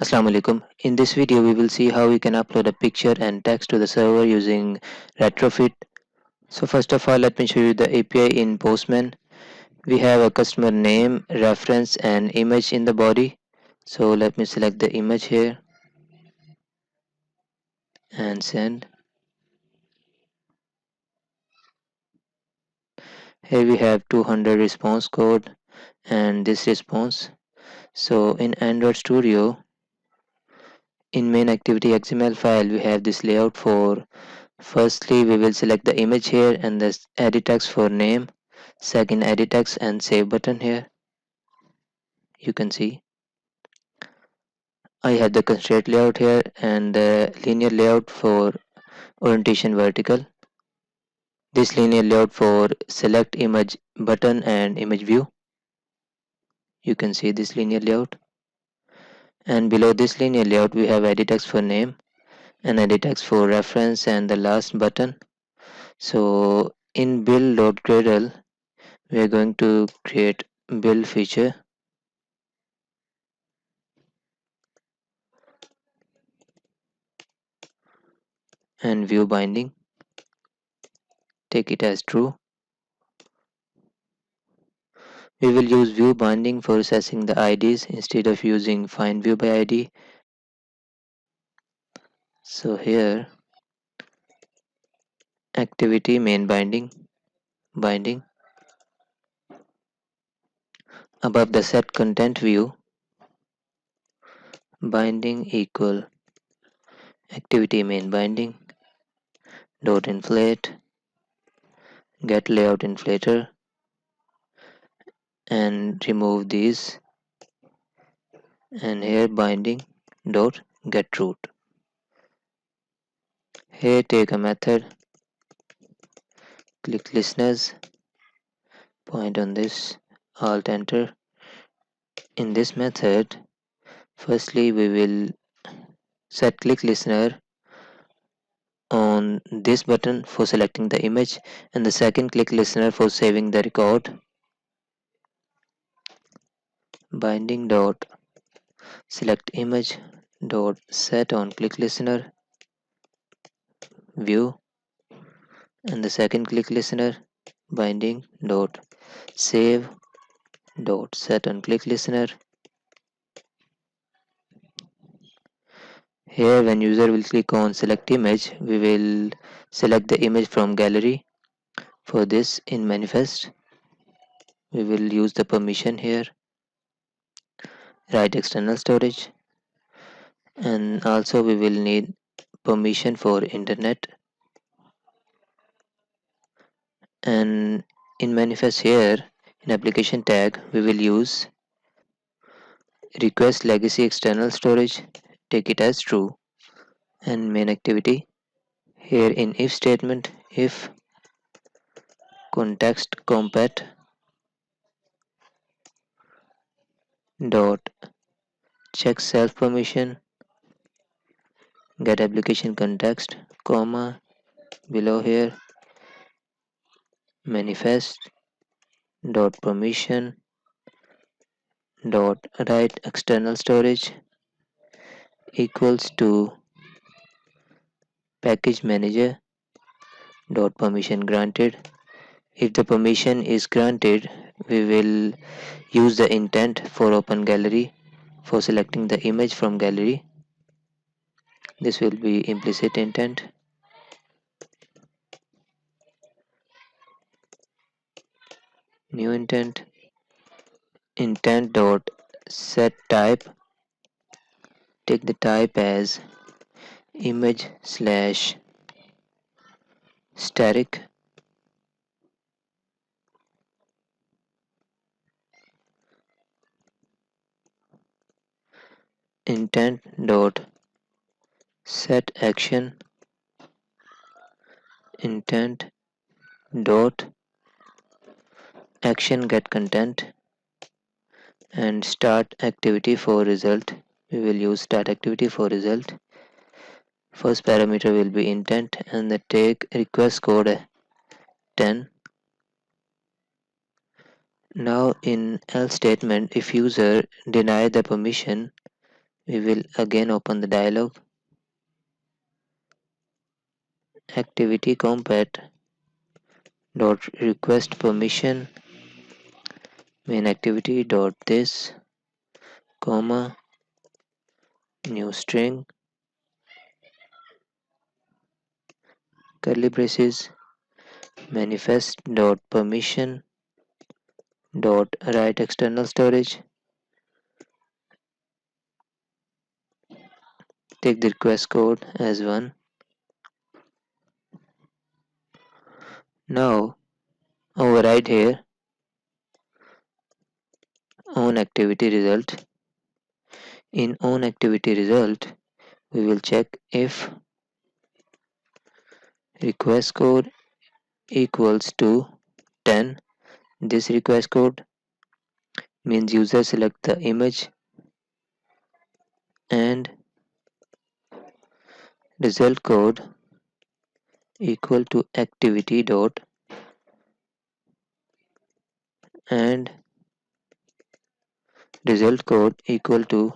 Assalamu alaikum. In this video, we will see how we can upload a picture and text to the server using Retrofit. So first of all, let me show you the API in Postman. We have a customer name, reference, and image in the body. So let me select the image here and send. Here we have 200 response code and this response. So in Android Studio, in main activity XML file, we have this layout for. Firstly, we will select the image here and the edit text for name. Second, edit text and save button here. You can see I have the constraint layout here and the linear layout for orientation vertical. This linear layout for select image button and image view. You can see this linear layout. And below this linear layout, we have edit text for name and edit text for reference and the last button. So in build.gradle, we are going to create build feature and view binding. Take it as true. We will use view binding for accessing the IDs instead of using find view by ID. So here activity main binding above the set content view binding equal activity main binding dot inflate get layout inflator and remove these, and here binding dot get root. Here take a method, click listeners, point on this, alt enter. In this method, firstly we will set click listener on this button for selecting the image and the second click listener for saving the record. Binding dot select image dot set on click listener view, and the second click listener binding dot save dot set on click listener. Here when user will click on select image, we will select the image from gallery. For this in manifest we will use the permission here, write external storage, and also we will need permission for internet. And in manifest here in application tag we will use request legacy external storage, take it as true, and main activity here in if statement if context compat dot check self permission get application context comma below here manifest dot permission dot write external storage equals to package manager dot permission granted. If the permission is granted, we will use the intent for open gallery for selecting the image from gallery. This will be implicit intent. New intent dot set type, take the type as image slash static, intent dot set action, intent dot action get content, and start activity for result. We will use start activity for result. First parameter will be intent and the take request code 10. Now in else statement, if user deny the permission, We will again open the dialog. Activity compat dot request permission main activity dot this comma new string curly braces manifest dot permission dot write external storage. Take the request code as one. Now override here on activity result. In on activity result, we will check if request code equals to 10. This request code means user select the image and result code equal to activity dot and result code equal to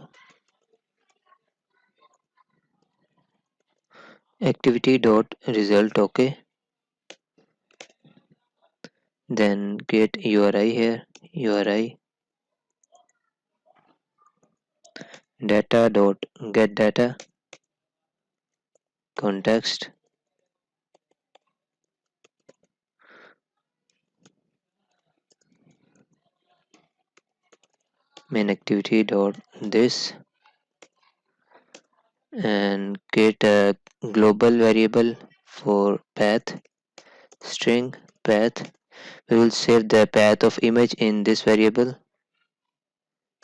activity dot result. Okay, then get URI here, URI data dot get data context main activity dot this and get a global variable for path string path. We will save the path of image in this variable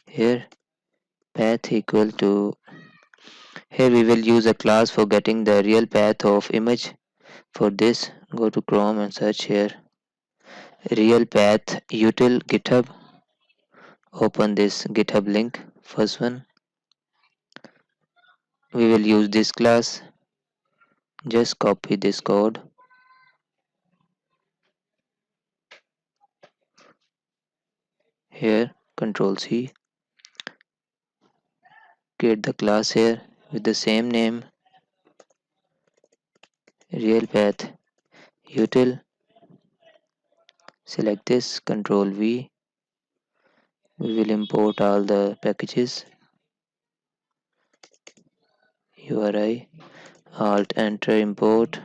here. Path equal to, here we will use a class for getting the real path of image. For this, go to Chrome and search here real path util github. Open this github link, first one. We will use this class. Just copy this code here, Control C. Create the class here with the same name, real path util. Select this, Control V. We will import all the packages. URI, Alt Enter import.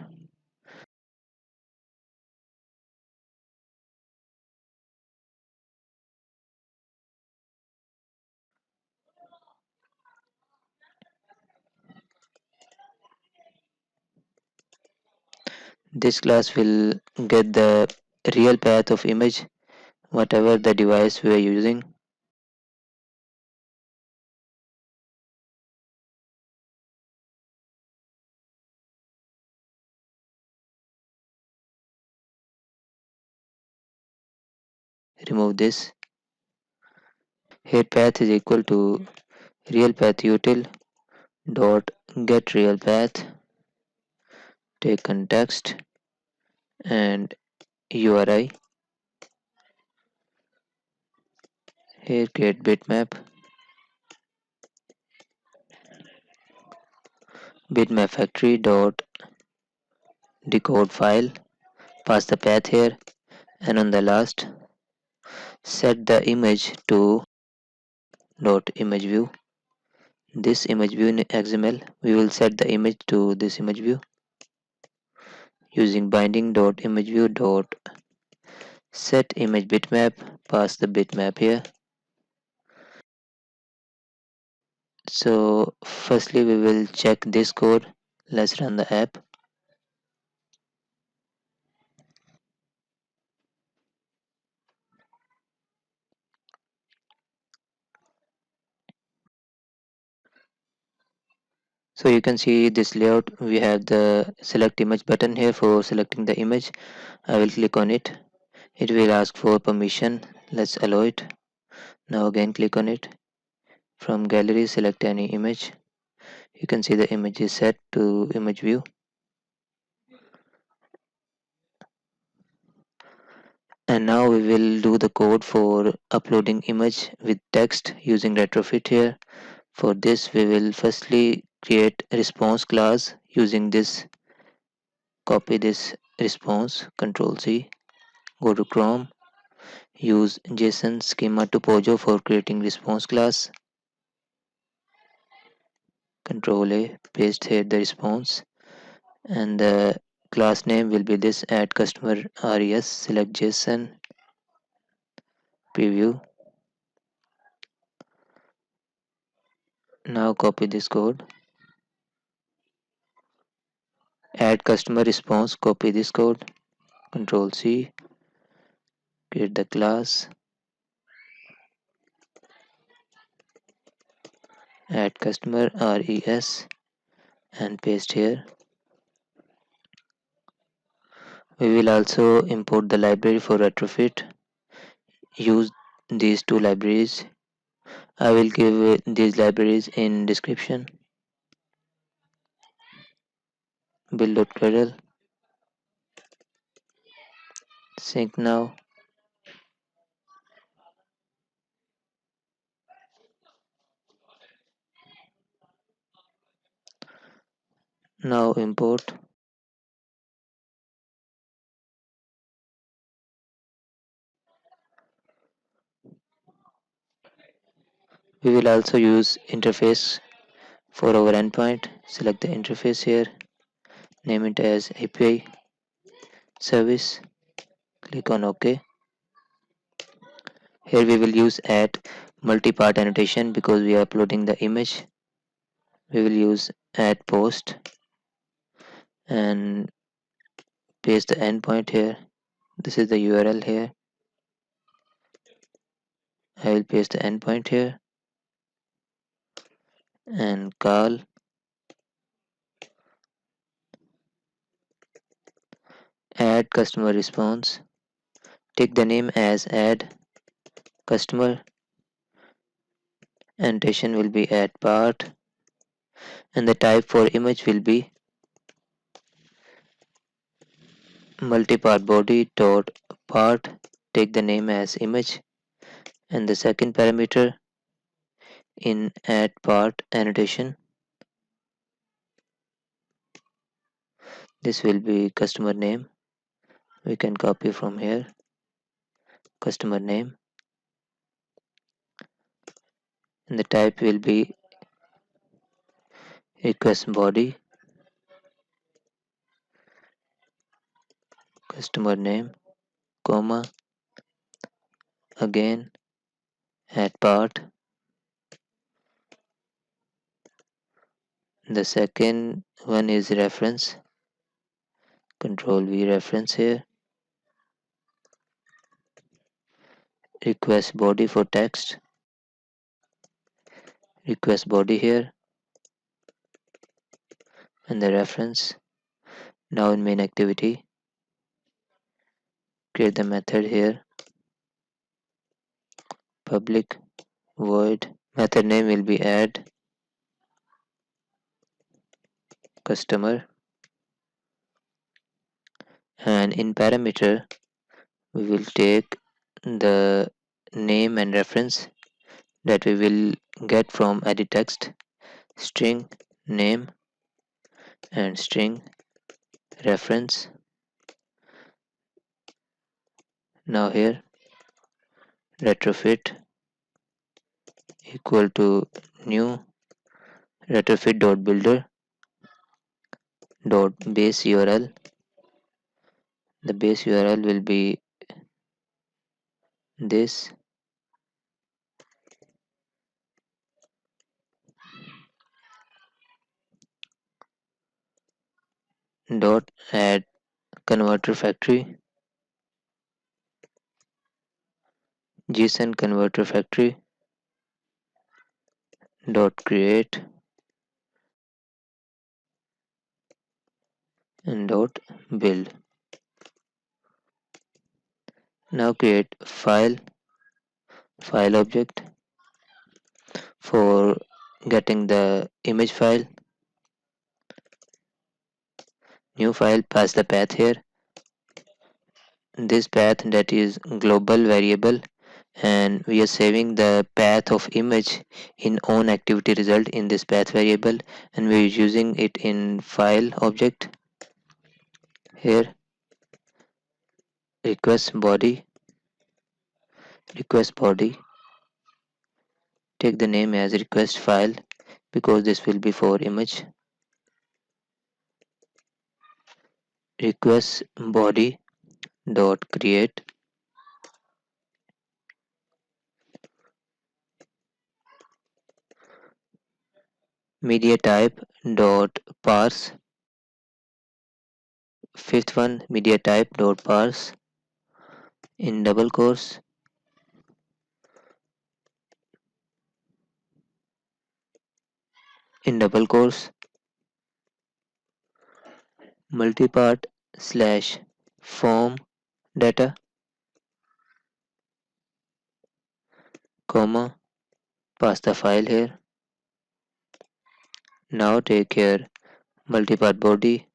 This class will get the real path of image, whatever the device we are using. Remove this. Here path is equal to real path util dot get real path. Take context and URI. Here create bitmap. Bitmap factory dot decode file. Pass the path here and on the last set the image to dot image view. This image view in XML, we will set the image to this image view using binding dot image view dot set image bitmap. Pass the bitmap here. So firstly we will check this code. Let's run the app. So you can see this layout. We have the select image button here for selecting the image. I will click on it. It will ask for permission. Let's allow it. Now again click on it. From gallery select any image. You can see the image is set to image view. And now we will do the code for uploading image with text using retrofit here. For this, we will firstly create a response class using this. Copy this response, Control C, go to Chrome, use JSON schema to Pojo for creating response class. Control A, paste here the response, and the class name will be this add customer res select JSON preview. Now copy this code, add customer response, copy this code, Control C, create the class, add customer res and paste here. We will also import the library for retrofit. Use these two libraries. I will give these libraries in description. Build.gradle, sync now. Now import. We will also use interface for our endpoint. Select the interface here, name it as API service, click on OK. Here we will use add multipart annotation because we are uploading the image. We will use add post and paste the endpoint here. This is the URL here. I will paste the endpoint here and call add customer response. Take the name as add customer. Annotation will be add part and the type for image will be multipart body dot part. Take the name as image and the second parameter in add part annotation, this will be customer name. We can copy from here, customer name, and the type will be request body, customer name, comma, again add part. The second one is reference, Control V reference here, request body for text, request body here, and the reference. Now in main activity, create the method here, public void. Method name will be add customer, and in parameter we will take the name and reference that we will get from edit text, string name and string reference. Now here retrofit equal to new retrofit dot builder dot base URL. The base URL will be this, dot add converter factory, JSON converter factory dot create and dot build. Now create file object for getting the image file. New file, pass the path here. This path that is global variable and we are saving the path of image in own activity result in this path variable, and we are using it in file object. Here request body, take the name as request file because this will be for image. Request body dot create media type dot parse. Fifth one, media type dot parse in double quotes, in double quotes multipart slash form data, comma, pass the file here. Now take here multipart body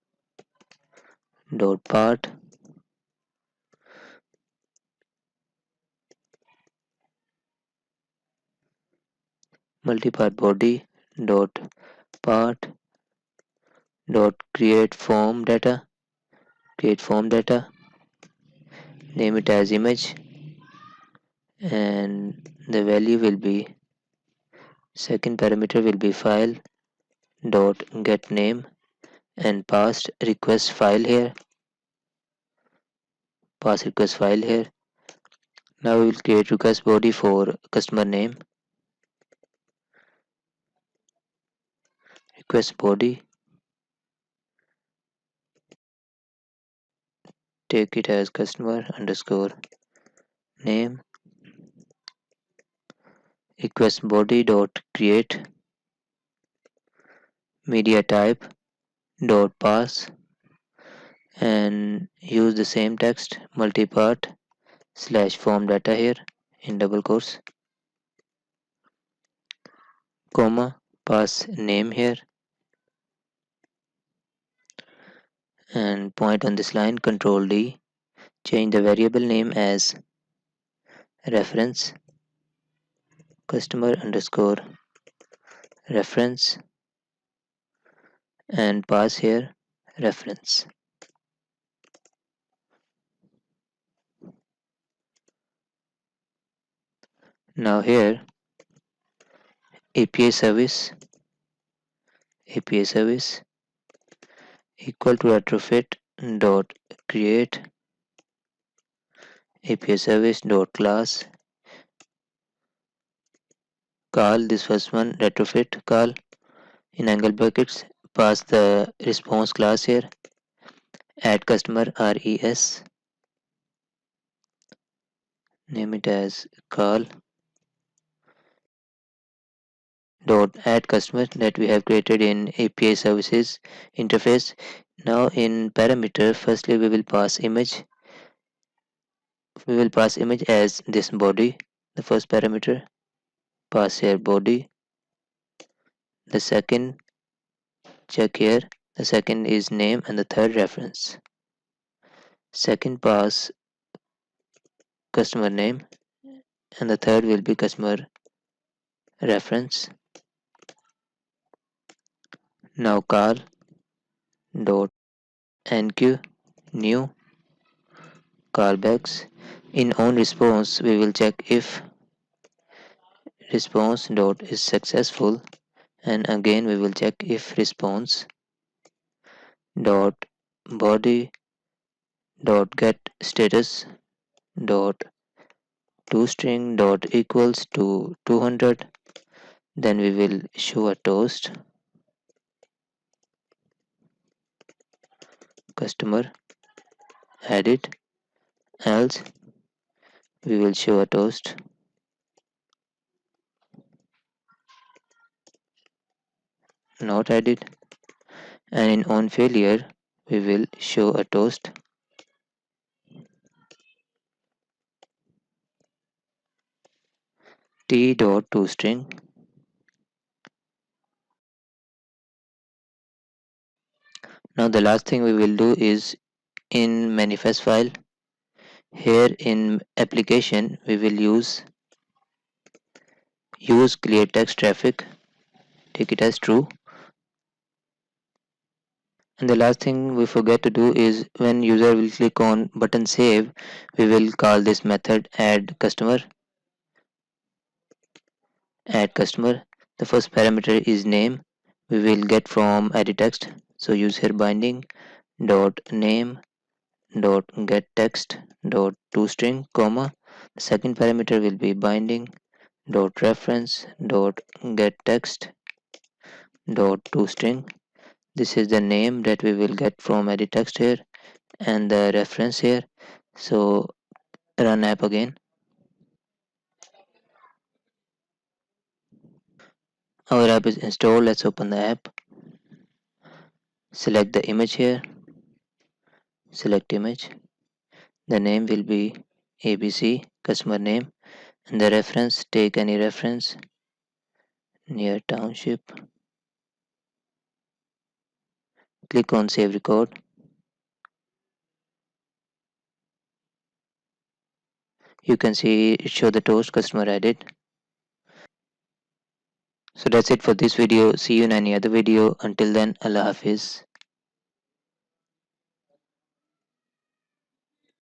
dot part multipart body dot part dot create form data, name it as image, and the value will be, second parameter will be file dot get name, and pass request file here. Now we will create request body for customer name. Request body, take it as customer underscore name. Request body dot create media type dot pass, and use the same text multipart slash form data here in double quotes, comma, pass name here, and point on this line control D, change the variable name as reference customer underscore reference, and pass here reference. Now here API service equal to retrofit dot create API service dot class, call this first one retrofit call in angle brackets, pass the response class here, add customer res, name it as call dot add customer that we have created in API services interface. Now in parameter, firstly we will pass image as this body, the first parameter, pass here body. The second, check here, the second is name and the third reference. Second, pass customer name, and the third will be customer reference. Now call dot enq new callbacks. In on response we will check if response dot is successful, and again we will check if response dot body dot get status dot toString dot equals to 200. Then we will show a toast customer edit, else we will show a toast not edit, and in on failure we will show a toast t dot toString. Now the last thing we will do is in manifest file. Here in application we will use Use clear text traffic, take it as true. And the last thing we forget to do is when user will click on button save, we will call this method add customer. The first parameter is name. We will get from edit text. So use here binding dot name dot get text dot toString comma. The second parameter will be binding dot reference dot get text dot toString. This is the name that we will get from edit text here and the reference here. So run app again. Our app is installed. Let's open the app. Select the image here. Select image. The name will be ABC customer name and the reference, take any reference near township. Click on save record. You can see it show the toast customer added. So that's it for this video. See you in any other video. Until then, Allah Hafiz.